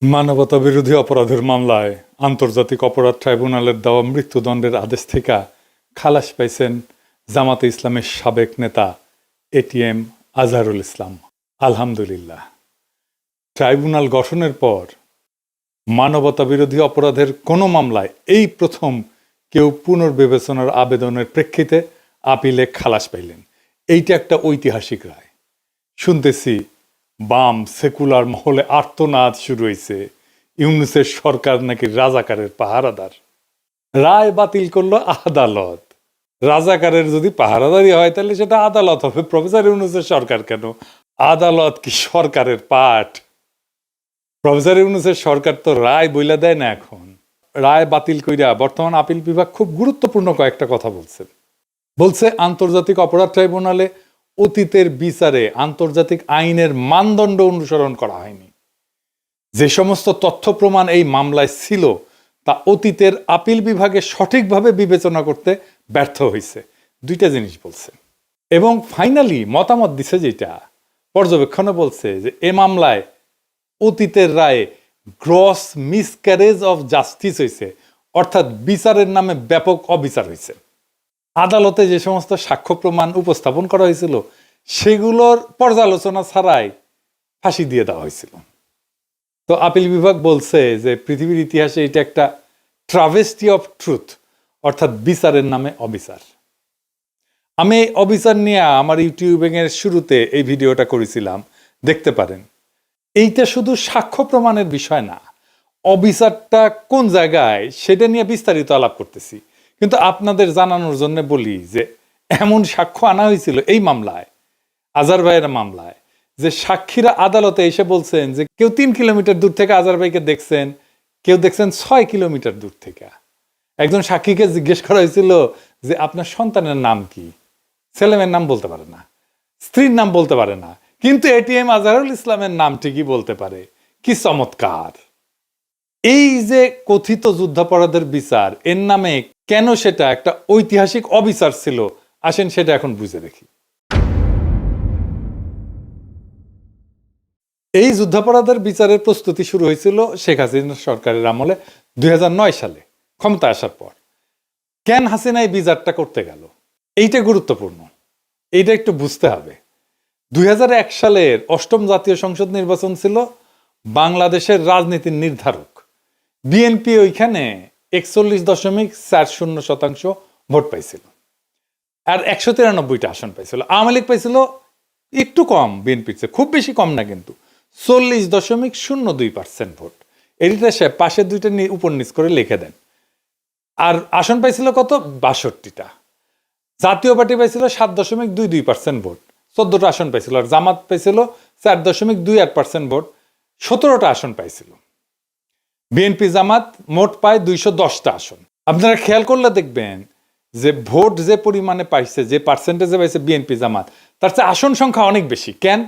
মানবতা বিরোধী অপরাধের মামলায় আন্তর্জাতিক অপরাধ ট্রাইব্যুনালের দেওয়া মৃত্যুদণ্ডের আদেশ থেকে খালাস পাইছেন জামাতে ইসলামের সাবেক নেতা এটিএম আজহারুল ইসলাম। আলহামদুলিল্লাহ। ট্রাইব্যুনাল গঠনের পর মানবতা বিরোধী অপরাধের কোনো মামলায় এই প্রথম কেউ পুনর্বিবেচনার আবেদনের প্রেক্ষিতে আপিলে খালাস পাইলেন। এইটা একটা ঐতিহাসিক রায়। শুনতেছি বাম সেকুলার মহলে আর্তনাদ শুরু হয়েছে, ইউনূসের সরকার নাকি রাজাকারের পাহারাদার। রায় বাতিল করলো আদালত। রাজাকারের যদি পাহারাদারি হয় তাহলে সেটা আদালত হবে, প্রফেসর ইউনূসের সরকার কেন? আদালত কি সরকারের পাঠ? প্রফেসর ইউনূসের সরকার তো রায় বইলা দেয় না। এখন রায় বাতিল কইরা বর্তমান আপিল বিভাগ খুব গুরুত্বপূর্ণ কয়েকটা কথা বলছে আন্তর্জাতিক অপরাধ ট্রাইব্যুনালে অতীতের বিচারে আন্তর্জাতিক আইনের মানদণ্ড অনুসরণ করা হয়নি। যে সমস্ত তথ্য প্রমাণ এই মামলায় ছিল তা অতীতের আপিল বিভাগে সঠিকভাবে বিবেচনা করতে ব্যর্থ হয়েছে। দুইটা জিনিস বলছে এবং ফাইনালি মতামত দিছে, যেটা পর্যবেক্ষণে বলছে যে এ মামলায় অতীতের রায়ে গ্রস মিসক্যারেজ অফ জাস্টিস হয়েছে, অর্থাৎ বিচারের নামে ব্যাপক অবিচার হয়েছে। আদালতে যে সমস্ত সাক্ষ্য প্রমাণ উপস্থাপন করা হয়েছিল সেগুলোর পর্যালোচনা ছাড়াই ফাঁসি দিয়ে দেওয়া হয়েছিল। তো আপিল বিভাগ বলছে যে পৃথিবীর ইতিহাসে এটা একটা ট্রাভেস্টি অফ ট্রুথ, অর্থাৎ বিচারের নামে অবিচার। আমি এই অবিচার নিয়ে আমার ইউটিউবের শুরুতে এই ভিডিওটা করেছিলাম, দেখতে পারেন। এইটা শুধু সাক্ষ্য প্রমাণের বিষয় না, অবিচারটা কোন জায়গায় সেটা নিয়ে বিস্তারিত আলাপ করতেছি। কিন্তু আপনাদের জানানোর জন্য বলি যে এমন সাক্ষ্য আনা হয়েছিল এই মামলায়, আজহার ভাইয়ের মামলায়, যে সাক্ষীরা আদালতে এসে বলছেন যে কেউ 3 কিলোমিটার দূর থেকে আজহার ভাইকে দেখছেন, কেউ দেখছেন 6 কিলোমিটার দূর থেকে। একজন সাক্ষীকে জিজ্ঞেস করা হয়েছিল যে আপনার সন্তানের নাম কি? ছেলেমেয়ের নাম বলতে পারে না, স্ত্রীর নাম বলতে পারে না, কিন্তু এটিএম আজহারুল ইসলামের নাম ঠিকই বলতে পারে। কি চমৎকার! এই যে কথিত যুদ্ধাপরাধের বিচার, এর নামে কেন সেটা একটা ঐতিহাসিক অবিচার ছিল, আসেন সেটা এখন বুঝে দেখি। এই যুদ্ধাপরাধের বিচারের প্রস্তুতি শুরু হয়েছিল শেখ হাসিনা সরকারের আমলে 2009 সালে ক্ষমতা আসার পর। কেন হাসিনা এই বিচারটা করতে গেল, এইটা গুরুত্বপূর্ণ, এইটা একটু বুঝতে হবে। 2001 সালের 8ম জাতীয় সংসদ নির্বাচন ছিল বাংলাদেশের রাজনীতির নির্ধারক। বিএনপি ওইখানে 41.40% ভোট পাইছিল আর 193টা আসন পাইছিল। আওয়ামী লীগ পাইছিল একটু কম বিএনপির চেয়ে, খুব বেশি কম না, কিন্তু 40.02% ভোট। এটা সে পাশের দুইটা উপর নিচ করে লিখে দেন। আর আসন পাইছিল কত? 62টা। জাতীয় পার্টি পাইছিল 7.22% ভোট, 14টা আসন পাইছিল। আর জামাত পাইছিল 4.28% ভোট, 17টা আসন পাইছিল। বিএনপি জামাত মোট পায় 210টা আসন। আপনারা খেয়াল করলে দেখবেন যে ভোট যে পরিমাণে পাইছে, যে পার্সেন্টেজে পাইছে বিএনপি জামাত, তার চেয়ে আসন সংখ্যা অনেক বেশি। কেন?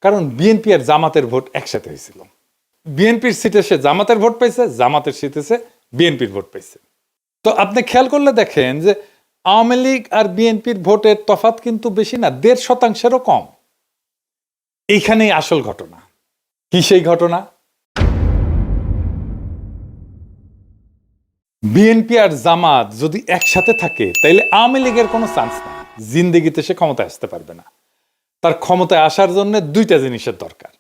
কারণ বিএনপি আর জামাতের ভোট একসাথে হয়েছিল। বিএনপির সিটে সে জামাতের ভোট পাইছে, জামাতের সিটে সে বিএনপির ভোট পাইছে। তো আপনি খেয়াল করলে দেখেন যে আওয়ামী লীগ আর বিএনপির ভোটের তফাৎ কিন্তু বেশি না, 1.5%-এরও কম। এইখানেই আসল ঘটনা। কি সেই ঘটনা? বিএনপি আর জামাত যদি একসাথে থাকে তাইলে আওয়ামী লীগের কোনো চান্স নাই, জিন্দেগিতে সে ক্ষমতায় আসতে পারবে না। তার ক্ষমতায় আসার জন্য দুইটা জিনিসের দরকার: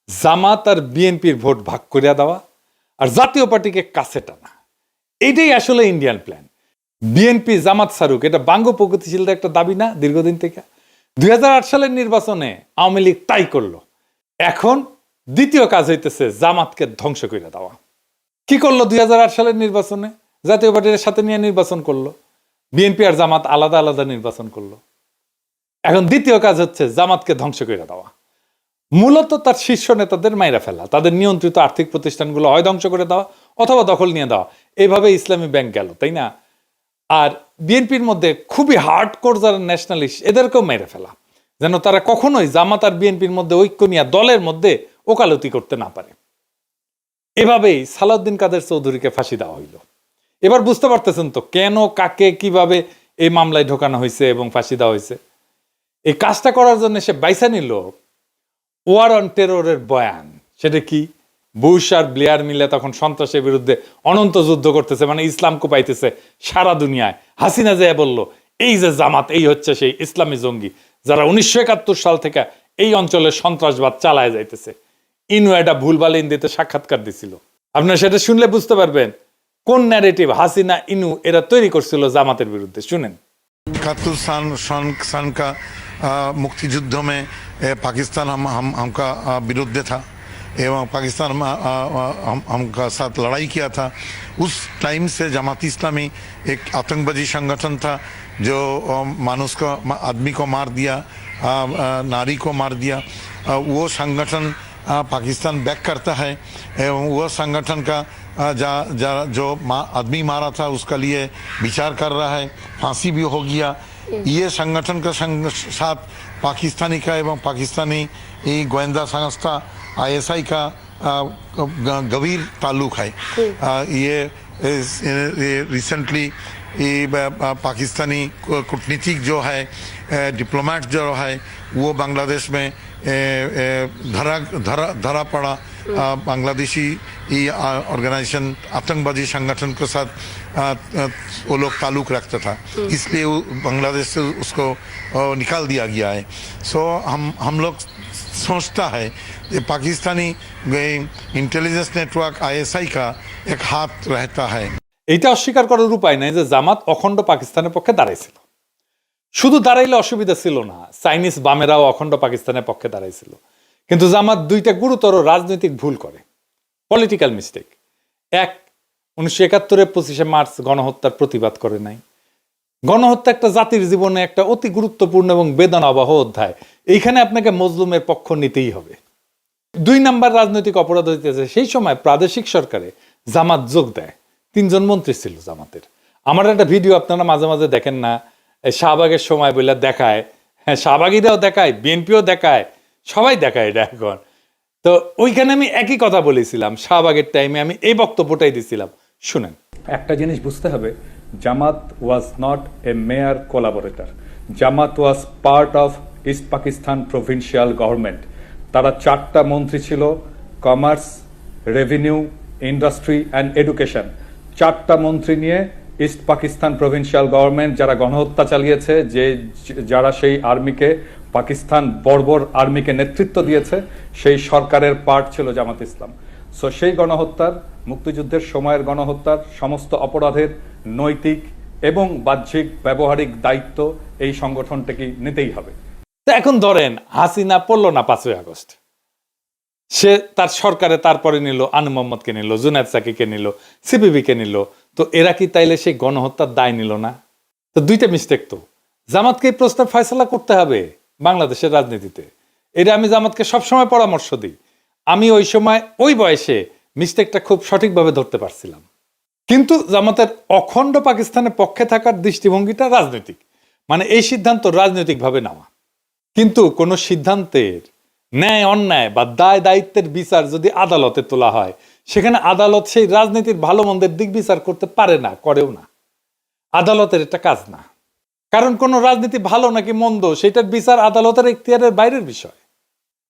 জামাত আর বিএনপির ভোট ভাগ করিয়া দেওয়া, আর জাতীয় পার্টিকে কাছে টানা। এইটাই আসলে ইন্ডিয়ান প্ল্যান। বিএনপি জামাত সারুক, এটা বাঙ্গ প্রগতিশীলদের একটা দাবি না দীর্ঘদিন থেকে? 2008 সালের নির্বাচনে আওয়ামী লীগ তাই করলো। এখন দ্বিতীয় কাজ হইতেছে জামাতকে ধ্বংস করে দেওয়া। কি করলো 2008 সালের নির্বাচনে? জাতীয় পার্টির সাথে নিয়ে নির্বাচন করলো, বিএনপি আর জামাত আলাদা আলাদা নির্বাচন করলো। এখন দ্বিতীয় কাজ হচ্ছে জামাতকে ধ্বংস করে দেওয়া, মূলত তার শীর্ষ নেতাদের মাইরা ফেলা, তাদের নিয়ন্ত্রিত আর্থিক প্রতিষ্ঠানগুলো হয় ধ্বংস করে দেওয়া অথবা দখল নিয়ে দেওয়া। এইভাবে ইসলামী ব্যাংক গেল, তাই না? আর বিএনপির মধ্যে খুবই হার্ডকোর যারা ন্যাশনালিস্ট, এদেরকেও মেরে ফেলা, যেন তারা কখনোই জামাত আর বিএনপির মধ্যে ঐক্য নিয়ে দলের মধ্যে ওকালতি করতে না পারে। এভাবেই সালাউদ্দিন কাদের চৌধুরীকে ফাঁসি দেওয়া হইল। এবার বুঝতে পারতেছেন তো কেন, কাকে, কিভাবে এই মামলায় ঢোকানো হয়েছে এবং ফাঁসি দেওয়া হয়েছে। এই কাজটা করার জন্য সে বাইসা নিল ওয়ার অন টেররের বয়ান। সেটা কি? বুশ আর ব্লেয়ার মিলে তখন সন্ত্রাসের বিরুদ্ধে অনন্ত যুদ্ধ করতেছে, মানে ইসলাম কোপাইতেছে সারা দুনিয়ায়। হাসিনা যে বললো এই যে জামাত এই হচ্ছে সেই ইসলামী জঙ্গি যারা 1971 সাল থেকে এই অঞ্চলে সন্ত্রাসবাদ চালায় যাইতেছে। ইনু এটা ভুলভাল হিন্দিতে সাক্ষাৎকার দিছিল, আপনারা সেটা শুনলে বুঝতে পারবেন কোন ন্যারেটিভ হাসিনা ইনু এরা তৈরি করছিল জামাতের বিরুদ্ধে। শুনেন। 71 सन का मुक्तियुद्ध में पाकिस्तान हमका विरुद्ध था एवं पाकिस्तान हमका साथ लड़ाई किया था। उस टाइम से जमात इस्लामी एक आतंकवादी संगठन था जो मानुष को आदमी को मार दिया, नारी को मार दिया। वो संगठन पाकिस्तान बैक करता है एवं वह संगठन का जो आदमी मारा था उसका लिए विचार कर रहा है, फांसी भी हो गया। ये संगठन का साथ पाकिस्तानी का एवं पाकिस्तानी गोयंदा संस्था ISI का गंभीर ताल्लुक है। ये रिसेंटली पाकिस्तानी कूटनीतिक जो है, डिप्लोमेट जो है, वो बांग्लादेश में धरा पड़ा। बांग्लादेशी ऑर्गेनाइजेशन आतंकवादी संगठन के साथ वो लोग ताल्लुक रखता था, इसलिए बांग्लादेश से उसको निकाल दिया गया है। सो हम लोग सोचता है कि पाकिस्तानी इंटेलिजेंस नेटवर्क ISI का एक हाथ रहता है। এইটা অস্বীকার করার উপায় নাই যে জামাত অখণ্ড পাকিস্তানের পক্ষে দাঁড়াইছিল। শুধু দাঁড়াইলে অসুবিধা ছিল না, চাইনিজ বামেরাও অখণ্ড পাকিস্তানের পক্ষে দাঁড়াইছিল। কিন্তু জামাত দুইটা গুরুতর রাজনৈতিক ভুল করে, পলিটিক্যাল মিস্টেক। এক, 1971 25শে মার্চ গণহত্যার প্রতিবাদ করে নাই। গণহত্যা একটা জাতির জীবনে একটা অতি গুরুত্বপূর্ণ এবং বেদনাবহ অধ্যায়, এইখানে আপনাকে মজলুমের পক্ষ নিতেই হবে। 2 নাম্বার রাজনৈতিক অপরাধ হইতেছে সেই সময় প্রাদেশিক সরকারে জামাত যোগ দেয়। 3 জন মন্ত্রী ছিল জামাতের। আমার একটা ভিডিও আপনারা মাঝে মাঝে দেখেন না, শাহবাগের সময় বলে দেখায়, হ্যাঁ শাহবাগীরাও দেখায়, বিএনপিও দেখায়, সবাই দেখায় এটা এখন। তো ওইখানে আমি একই কথা বলেছিলাম, শাহবাগের টাইমে আমি এই বক্তব্যটাই দিছিলাম। শুনেন। একটা জিনিস বুঝতে হবে, Jamaat was not a mere collaborator, Jamaat was part of East Pakistan provincial government. তারা 4টা মন্ত্রী ছিল, commerce, revenue, industry and education. 4টা মন্ত্রী নিয়ে ইস্ট পাকিস্তান প্রভিন্সিয়াল গভর্নমেন্ট যারা গণহত্যা চালিয়েছে, যারা সেই আর্মিকে, পাকিস্তান বর্বর আর্মিকে নেতৃত্ব দিয়েছে, সেই সরকারের পার্ট ছিল জামাত ইসলাম। সো সেই গণহত্যার, মুক্তিযুদ্ধের সময়ের গণহত্যার সমস্ত অপরাধের নৈতিক এবং বাহ্যিক ব্যবহারিক দায়িত্ব এই সংগঠনটাকে নিতেই হবে। তো এখন ধরেন হাসিনা পড়ল না 5ই আগস্ট, সে তার সরকারে তারপরে নিল আনু মোহাম্মদকে নিল, জুনায়েদ সাকিকে নিল, সিপিবিকে নিল। তো এরা কি তাইলে সেই গণহত্যার দায় নিল না? তো দুইটা মিস্টেক। তো জামাতকে এই প্রশ্নের ফয়সালা করতে হবে বাংলাদেশের রাজনীতিতে। এটা আমি জামাতকে সবসময় পরামর্শ দিই। আমি ওই সময় ওই বয়সে মিস্টেকটা খুব সঠিকভাবে ধরতে পারছিলাম। কিন্তু জামাতের অখণ্ড পাকিস্তানের পক্ষে থাকার দৃষ্টিভঙ্গিটা রাজনৈতিক, মানে এই সিদ্ধান্ত রাজনৈতিকভাবে নেওয়া। কিন্তু কোনো সিদ্ধান্তের ন্যায় অন্যায় বা দায় দায়িত্বের বিচার যদি আদালতে তোলা হয়, সেখানে আদালত সেই রাজনীতির ভালো মন্দের দিক বিচার করতে পারে না, করেও না। আদালতের এটা কাজ না। কারণ কোন রাজনীতি ভালো নাকি মন্দ সেটার বিচার আদালতের এখতিয়ারের বাইরের বিষয়।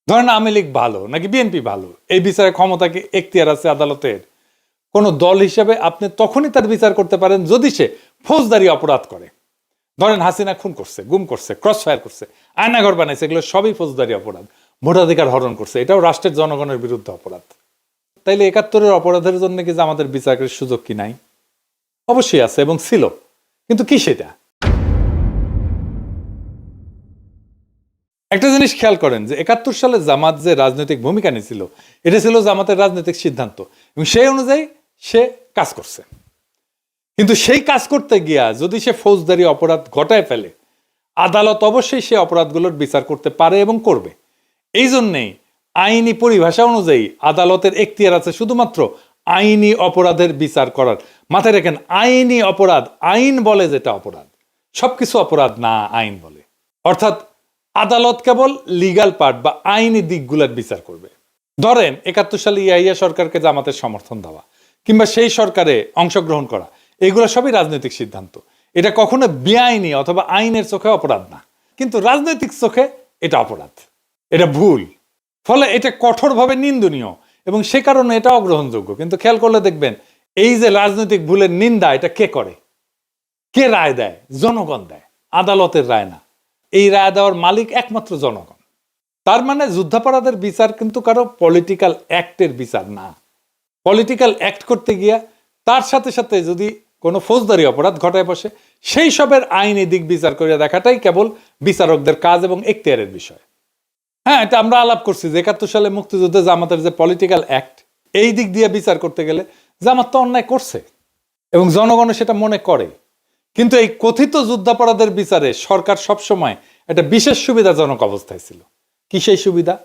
ধরেন আওয়ামী লীগ ভালো নাকি বিএনপি ভালো, এই বিচারের ক্ষমতা কি এখতিয়ার আছে আদালতের? কোন দল হিসেবে আপনি তখনই তার বিচার করতে পারেন যদি সে ফৌজদারি অপরাধ করে। ধরেন হাসিনা খুন করছে, গুম করছে, ক্রস ফায়ার করছে, আয়নাঘর বানাইছে, এগুলো সবই ফৌজদারি অপরাধ। ভোটাধিকার হরণ করছে, এটাও রাষ্ট্রের জনগণের বিরুদ্ধে অপরাধ। তাইলে 71-এর অপরাধের জন্য কি আমাদের বিচারের সুযোগ কি নাই? অবশ্যই আছে এবং ছিল, কিন্তু কি সেটা? একটা জিনিস খেয়াল করেন যে 71 সালে জামাত যে রাজনৈতিক ভূমিকা নিয়েছিল, এটা ছিল জামাতের রাজনৈতিক সিদ্ধান্ত এবং সেই অনুযায়ী সে কাজ করছে। কিন্তু সেই কাজ করতে গিয়া যদি সে ফৌজদারি অপরাধ ঘটায় ফেলে, আদালত অবশ্যই সে অপরাধগুলোর বিচার করতে পারে এবং করবে। এই জন্যেই আইনি পরিভাষা অনুযায়ী আদালতের এখতিয়ার আছে শুধুমাত্র আইনি অপরাধের বিচার করার। মাথায় রাখেন, আইনি অপরাধ, আইন বলে যেটা অপরাধ, সবকিছু অপরাধ না, আইন বলে। অর্থাৎ আদালত কেবল লিগাল পার্ট বা আইনি দিকগুলোর বিচার করবে। ধরেন 71 সালে ইয়াহিয়া সরকারকে জামাতের সমর্থন দেওয়া কিংবা সেই সরকারে অংশগ্রহণ করা, এগুলো সবই রাজনৈতিক সিদ্ধান্ত। এটা কখনো বেআইনি অথবা আইনের চোখে অপরাধ না, কিন্তু রাজনৈতিক চোখে এটা অপরাধ, এটা ভুল। ফলে এটা কঠোরভাবে নিন্দনীয় এবং সে কারণে এটা অগ্রহণযোগ্য। কিন্তু খেয়াল করলে দেখবেন এই যে রাজনৈতিক ভুলের নিন্দা এটা কে করে, কে রায় দেয়? জনগণ দেয়, আদালতের রায় না। এই রায় দেওয়ার মালিক একমাত্র জনগণ। তার মানে যুদ্ধাপরাধের বিচার কিন্তু কারো পলিটিক্যাল অ্যাক্টের বিচার না। পলিটিক্যাল অ্যাক্ট করতে গিয়া তার সাথে সাথে যদি কোনো ফৌজদারি অপরাধ ঘটায় বসে সেই সবের আইনি দিক বিচার করে দেখাটাই কেবল বিচারকদের কাজ এবং এখতিয়ারের বিষয়। হ্যাঁ, এটা আমরা আলাপ করছি যে ৭১ সালে মুক্তিযুদ্ধে জামাতের যে পলিটিক্যাল অ্যাক্ট, এই দিক দিয়ে বিচার করতে গেলে জামাত তো অন্যায় করছে এবং জনগণও সেটা মনে করে। কিন্তু এই কথিত যুদ্ধাপরাধের বিচারে সরকার সবসময় একটা বিশেষ সুবিধাজনক অবস্থায় ছিল। কি সেই সুবিধা?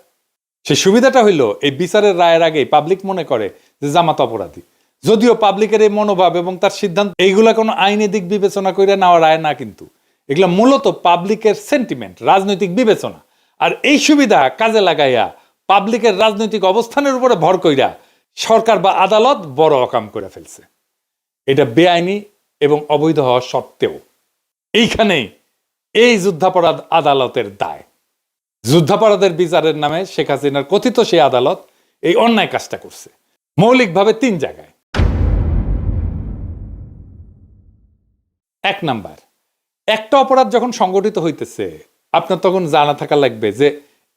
সেই সুবিধাটা হইলো এই বিচারের রায়ের আগেই পাবলিক মনে করে যে জামাত অপরাধী, যদিও পাবলিকের এই মনোভাব এবং তার সিদ্ধান্ত এইগুলা কোনো আইনি দিক বিবেচনা করে নেওয়া রায় না, কিন্তু এগুলা মূলত পাবলিকের সেন্টিমেন্ট, রাজনৈতিক বিবেচনা। আর এই সুবিধা কাজে লাগাইয়া পাবলিকের রাজনৈতিক অবস্থানের উপরে ভর কইরা সরকার বা আদালত বড় অকাম করে ফেলছে। এটা বেআইনি এবং অবৈধ হওয়া সত্ত্বেও এইখানেই এই যুদ্ধাপরাধ আদালতের দায়। যুদ্ধাপরাধের বিচারের নামে শেখ হাসিনার কথিত সেই আদালত এই অন্যায় কাজটা করছে মৌলিকভাবে ৩ জায়গায়। ১ নাম্বার, একটা অপরাধ যখন সংগঠিত হইতেছে আপনার তখন জানা থাকা লাগবে যে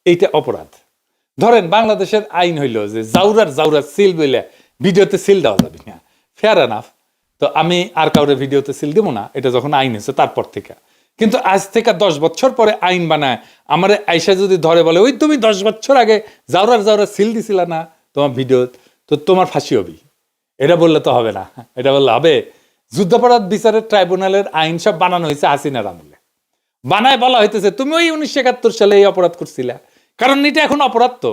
এইটা অপরাধ। ধরেন বাংলাদেশের আইন হইল যে জাউরার সিল বইলে ভিডিওতে সিল দেওয়া যাবে না, ফেয়ার এনাফ। তো আমি আর কাউরে ভিডিওতে সিল দেবো না, এটা যখন আইন হয়েছে তারপর থেকে। কিন্তু আজ থেকে 10 বছর পরে আইন বানায় আমার আইসা যদি ধরে বলে ওই তুমি 10 বছর আগে জাউরার সিল দিছিলা না তোমার ভিডিও, তো তোমার ফাঁসি হবি, এটা বললে তো হবে না। এটা বললে হবে যুদ্ধাপরাধ বিচারের ট্রাইব্যুনালের আইন সব বানানো হয়েছে হাসিনার আমলে। বানায় বলা হইতেছে তুমি ওই 1971 সালে এই অপরাধ করছিলা, কারণ এটা এখন অপরাধ। তো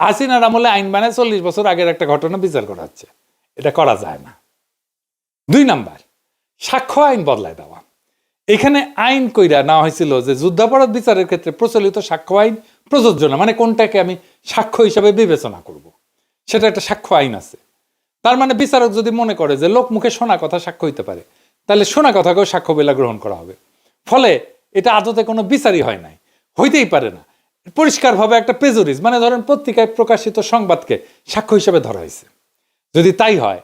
হাসিনার আমলে আইন বানায় 40 বছর আগের একটা ঘটনা বিচার করা হচ্ছে, এটা করা যায় না। 2 নাম্বার, সাক্ষ্য আইন বদলায় দেওয়া। এখানে আইন কইরা নেওয়া হয়েছিল যে যুদ্ধাপরাধ বিচারের ক্ষেত্রে প্রচলিত সাক্ষ্য আইন প্রযোজ্য না, মানে কোনটাকে আমি সাক্ষ্য হিসাবে বিবেচনা করব, সেটা একটা সাক্ষ্য আইন আছে। তার মানে বিচারক যদি মনে করে যে লোক মুখে শোনা কথা সাক্ষ্য হইতে পারে, তাহলে শোনা কথাকেও সাক্ষ্য বলে গ্রহণ করা হবে। ফলে এটা আদতে কোনো বিচারই হয় নাই, হইতেই পারে না। পরিষ্কারভাবে একটা প্রেজুডিস, মানে ধরেন পত্রিকায় প্রকাশিত সংবাদকে সাক্ষ্য হিসেবে ধরা হয়েছে। যদি তাই হয়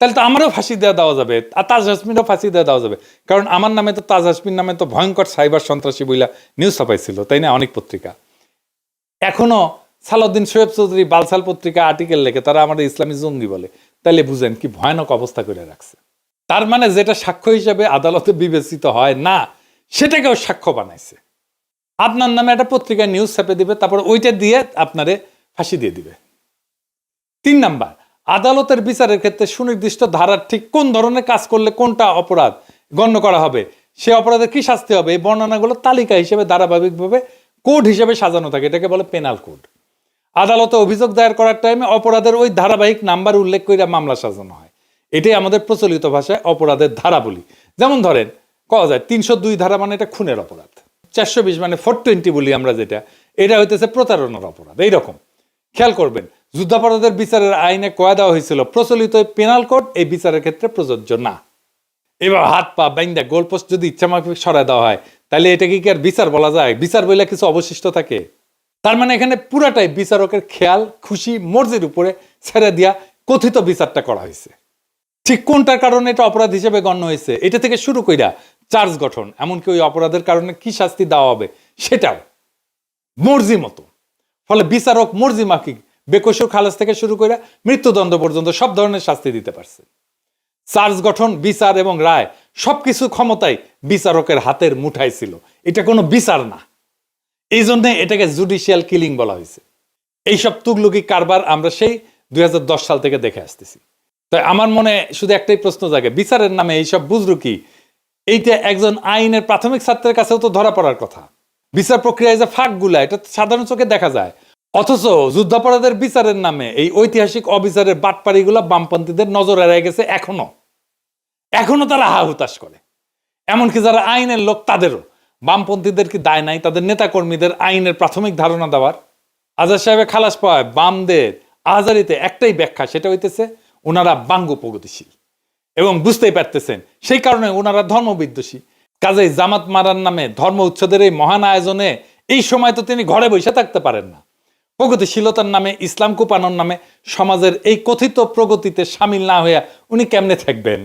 তাহলে তো আমারও ফাঁসি দেওয়া যাবে, আর তাজ হাসমিনও ফাঁসি দেওয়া যাবে। কারণ আমার নামে তো, তাজ হাসমিন নামে তো ভয়ঙ্কর সাইবার সন্ত্রাসী বইলা নিউজ ছাপাইছিল, তাই না, অনেক পত্রিকা। এখনো সালাউদ্দিন শোয়েব চৌধুরী বালসাল পত্রিকা আর্টিকেল লেখে, তারা আমাদের ইসলামী জঙ্গি বলে। তাইলে বুঝেন কি ভয়ানক অবস্থা করে রাখছে। তার মানে যেটা সাক্ষ্য হিসাবে আদালতে বিবেচিত হয় না, সেটাকেও সাক্ষ্য বানাইছে। আপনার নামে একটা পত্রিকায় নিউজ ছাপে দিবে, তারপর ওইটা দিয়ে আপনারে ফাঁসি দিয়ে দিবে। 3 নাম্বার, আদালতের বিচারের ক্ষেত্রে সুনির্দিষ্ট ধারার ঠিক কোন ধরনের কাজ করলে কোনটা অপরাধ গণ্য করা হবে, সে অপরাধের কি শাস্তি হবে, এই বর্ণনাগুলো তালিকা হিসেবে ধারাবাহিকভাবে কোড হিসেবে সাজানো থাকে। এটাকে বলে পেনাল কোড। আদালতে অভিযোগ দায়ের করার টাইমে অপরাধের ওই ধারাবাহিক নাম্বার উল্লেখ করে মামলা সাজানো হয়। এটাই আমাদের প্রচলিত ভাষায় অপরাধের ধারা বলি। যেমন ধরেন কওয়া যায় 302 ধারা মানে এটা খুনের অপরাধ, 420 মানে 420 বলি আমরা যেটা, এটা হইতেছে প্রতারণার অপরাধ। এইরকম খেয়াল করবেন যুদ্ধাপরাধের বিচারের আইনে কয়া দেওয়া হয়েছিল প্রচলিত পেনাল কোড এই বিচারের ক্ষেত্রে প্রযোজ্য না। এবার হাত পা বাইন্দা গোলপোস্ট যদি ইচ্ছামাফিক সরায় দেওয়া হয়, তাহলে এটা কি আর বিচার বলা যায়? বিচার বলে কিছু অবশিষ্ট থাকে? তার মানে এখানে পুরাটাই বিচারকের খেয়াল খুশি মর্জির উপরে ছেড়ে দিয়া কথিত বিচারটা করা হয়েছে। ঠিক কোনটার কারণে এটা অপরাধ হিসেবে গণ্য হয়েছে, এটা থেকে শুরু কইরা চার্জ গঠন, এমনকি ওই অপরাধের কারণে কি শাস্তি দেওয়া হবে সেটাও মর্জি মতো। ফলে বিচারক মর্জি মাফিক বেকসুর খালাস থেকে শুরু করে মৃত্যুদণ্ড পর্যন্ত সব ধরনের শাস্তি দিতে পারছে। চার্জ গঠন, বিচার এবং রায় সবকিছু ক্ষমতাই বিচারকের হাতের মুঠায় ছিল। এটা কোনো বিচার না, এই জন্য এটাকে জুডিশিয়াল কিলিং বলা হয়েছে। এইসব তুগলুকি কারবার আমরা সেই 2010 সাল থেকে দেখে আসতেছি। তাই আমার মনে শুধু একটাই প্রশ্ন জাগে, বিচারের নামে এইসব বুজরুকি, এইটা একজন আইনের প্রাথমিক ছাত্রের কাছেও তো ধরা পড়ার কথা। বিচার প্রক্রিয়ায় যে ফাঁকগুলা, এটা সাধারণ চোখে দেখা যায়। অথচ যুদ্ধাপরাধের বিচারের নামে এই ঐতিহাসিক অবিচারের বাটপাড়িগুলা বামপন্থীদের নজর এড়ায় গেছে। এখনো তারা হা হুতাশ করে। এমনকি যারা আইনের লোক তাদেরও, বামপন্থীদের কি দায় নাই তাদের নেতা কর্মীদের আইনের প্রাথমিক ধারণা দেওয়ার? আজাদ সাহেবের খালাস পাওয়ায় বামদের আজারিতে একটাই ব্যাখ্যা, সেটা হইতেছে ওনারা বাঙ্গু প্রগতিশীল এবং বুঝতেই পারতেছেন সেই কারণে ওনারা ধর্মবিদ্বেষী। কাজেই জামাত মারার নামে ধর্ম উচ্ছেদের এই মহান আয়োজনে এই সময় তো তিনি ঘরে বসে থাকতে পারেন না। প্রগতিশীলতার নামে, ইসলাম কুপানোর নামে সমাজের এই কথিত প্রগতিতে সামিল না হইয়া উনি কেমনে থাকবেন?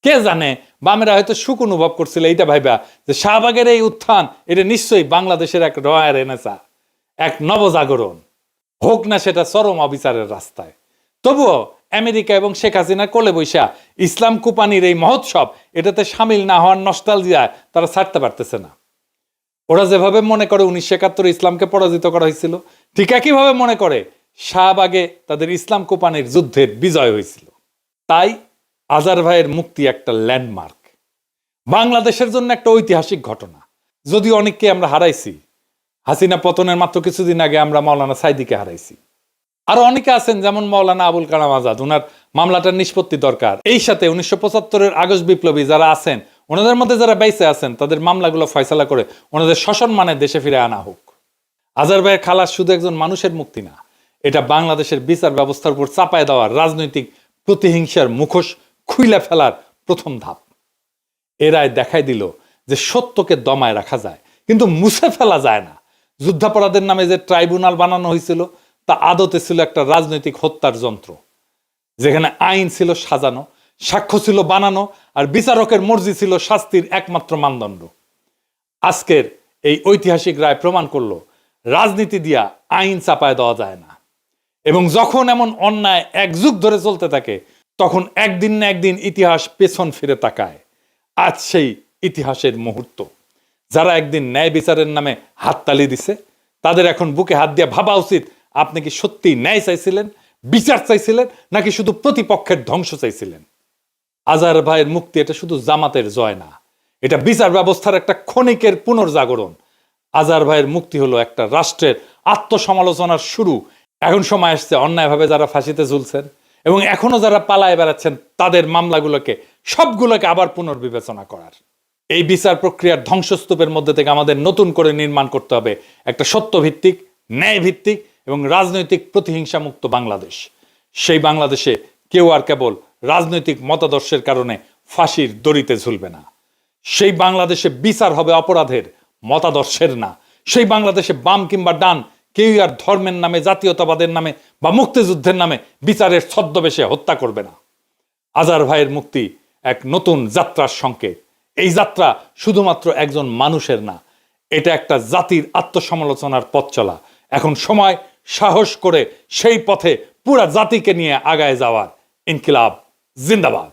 কে জানে, বামেরা হয়তো সুখ অনুভব করছিল এইটা ভাইবা যে শাহবাগের এই উত্থান এটা নিশ্চয়ই বাংলাদেশের এক রয়ার এনেসা, এক নবজাগরণ, হোক না সেটা চরম অবিচারের রাস্তায়। তবুও আমেরিকা এবং শেখ হাসিনার কোলে বৈশা ইসলাম কুপানির এই মহোৎসব এটাতে সামিল না হওয়ার নস্টালজিয়ায় তারা ছাড়তে পারতেছে না। ওরা যেভাবে মনে করে 1971 ইসলামকে পরাজিত করা হয়েছিল, ঠিক একইভাবে মনে করে শাহবাগে তাদের ইসলাম কুপানির যুদ্ধের বিজয় হয়েছিল। তাই আজার ভাইয়ের মুক্তি একটা ল্যান্ডমার্ক, বাংলাদেশের জন্য একটা ঐতিহাসিক ঘটনা। যদিও অনেককে আমরা হারাইছি, হাসিনা পতনের মাত্র কিছুদিন আগে আমরা মাওলানা সাইদিকে হারাইছি। আরো অনেকে আছেন যেমন মাওলানা আবুল কালাম আজাদ, ওনার মামলাটার নিষ্পত্তি দরকার। এই সাথে 1975-এর আগস্ট বিপ্লবী যারা আছেন, ওনাদের মধ্যে যারা বেঁচে আছেন, তাদের মামলাগুলো ফয়সালা করে ওনাদের সসম্মানে দেশে ফিরে আনা হোক। আজার ভাইয়ের খালাস শুধু একজন মানুষের মুক্তি না, এটা বাংলাদেশের বিচার ব্যবস্থার উপর চাপায় দেওয়ার রাজনৈতিক প্রতিহিংসার মুখোশ খুইলা ফেলার প্রথম ধাপ। এরাই দেখাই দিল যে সত্যকে দমায় রাখা যায়, কিন্তু মুছে ফেলা যায় না। যুদ্ধাপরাধের নামে যে ট্রাইব্যুনাল বানানো হয়েছিল তা আদতে ছিল একটা রাজনৈতিক হত্যার যন্ত্র, যেখানে আইন ছিল সাজানো, সাক্ষ্য ছিল বানানো, আর বিচারকের মর্জি ছিল শাস্তির একমাত্র মানদণ্ড। আজকের এই ঐতিহাসিক রায় প্রমাণ করলো রাজনীতি দিয়া আইন চাপায় দেওয়া যায় না। এবং যখন এমন অন্যায় এক যুগ ধরে চলতে থাকে, তখন একদিন না একদিন ইতিহাস পেছন ফিরে তাকায়। আজ সেই ইতিহাসের মুহূর্ত। যারা একদিন ন্যায় বিচারের নামে হাততালি দিছে, তাদের এখন বুকে হাত দিয়ে ভাবা উচিত, আপনি কি সত্যি ন্যায় চাইছিলেন, বিচার চাইছিলেন, নাকি শুধু প্রতিপক্ষের ধ্বংস চাইছিলেন? আজার ভাইয়ের মুক্তি এটা শুধু জামাতের জয় না, এটা বিচার ব্যবস্থার একটা ক্ষণিকের পুনর্জাগরণ। আজার ভাইয়ের মুক্তি হলো একটা রাষ্ট্রের আত্মসমালোচনার শুরু। এখন সময় আসছে অন্যায়ভাবে যারা ফাঁসিতে ঝুলছেন এবং এখনো যারা পালায় বেড়াচ্ছেন, তাদের মামলাগুলোকে সবগুলোকে আবার পুনর্বিবেচনা করার। এই বিচার প্রক্রিয়ার ধ্বংসস্তূপের মধ্যে থেকে আমাদের নতুন করে নির্মাণ করতে হবে একটা সত্যভিত্তিক, ন্যায়ভিত্তিক এবং রাজনৈতিক প্রতিহিংসা মুক্ত বাংলাদেশ। সেই বাংলাদেশে কেউ আর কেবল রাজনৈতিক মতাদর্শের কারণে ফাঁসির দড়িতে ঝুলবে না। সেই বাংলাদেশে বিচার হবে অপরাধের, মতাদর্শের না। সেই বাংলাদেশে বাম কিংবা ডান কেউই আর ধর্মের নামে, জাতীয়তাবাদের নামে বা মুক্তিযুদ্ধের নামে বিচারের ছদ্মবেশে হত্যা করবে না। আজার ভাইয়ের মুক্তি এক নতুন যাত্রার সংকেত। এই যাত্রা শুধুমাত্র একজন মানুষের না, এটা একটা জাতির আত্মসমালোচনার পথ চলা। এখন সময় সাহস করে সেই পথে পুরা জাতিকে নিয়ে আগায় যাওয়ার। ইনকিলাব জিন্দাবাদ।